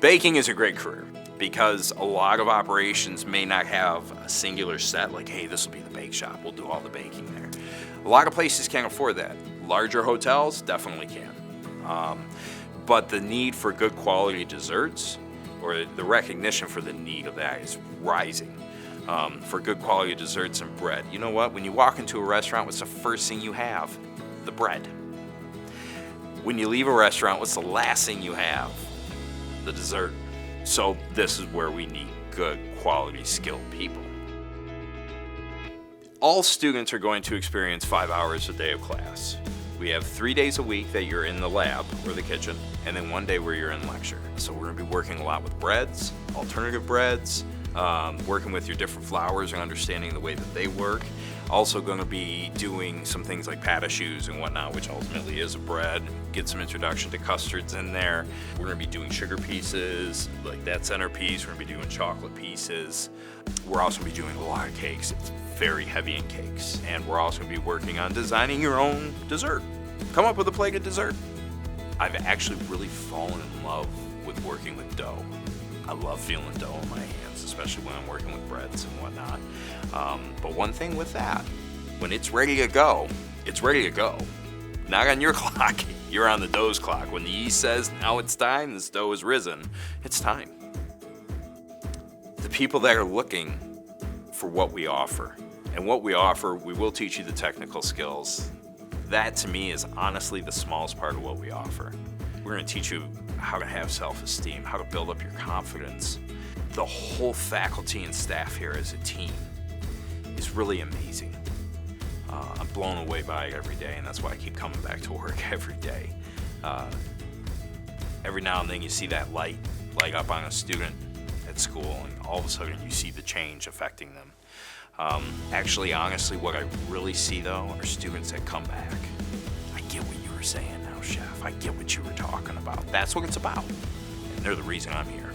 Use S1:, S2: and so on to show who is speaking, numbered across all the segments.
S1: Baking is a great career because a lot of operations may not have a singular set, like, hey, this will be the bake shop, we'll do all the baking there. A lot of places can't afford that. Larger hotels definitely can. But the need for good quality desserts, or the recognition for the need of that, is rising. For good quality desserts and bread. You know what? When you walk into a restaurant, what's the first thing you have? The bread. When you leave a restaurant, what's the last thing you have? The dessert. So this is where we need good quality skilled people. All students are going to experience 5 hours a day of class. We have 3 days a week that you're in the lab or the kitchen, and then 1 day where you're in lecture. So we're going to be working a lot with breads, alternative breads, working with your different flours and understanding the way that they work. Also going to be doing some things like pâtisseries and whatnot, which ultimately is a bread. Get some introduction to custards in there. We're going to be doing sugar pieces, like that centerpiece. We're going to be doing chocolate pieces. We're also going to be doing a lot of cakes. It's very heavy in cakes. And we're also going to be working on designing your own dessert. Come up with a plate of dessert. I've actually really fallen in love with working with dough. I love feeling dough in my hands, especially when I'm working with breads and whatnot. But one thing with that, when it's ready to go, it's ready to go. Not on your clock, you're on the dough's clock. When the yeast says, now it's time, this dough is risen, it's time. The people that are looking for what we offer, and what we offer, we will teach you the technical skills. That to me is honestly the smallest part of what we offer. We're going to teach you how to have self-esteem, how to build up your confidence. The whole faculty and staff here as a team is really amazing. I'm blown away by it every day, and that's why I keep coming back to work every day. Every now and then you see that light up on a student at school, and all of a sudden you see the change affecting them. Actually, honestly, what I really see though are students that come back. I get what you were saying now, Chef. I get what you were talking about. That's what it's about. And they're the reason I'm here.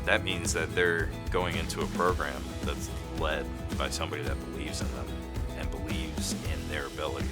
S1: That means that they're going into a program that's led by somebody that believes in them and believes in their ability.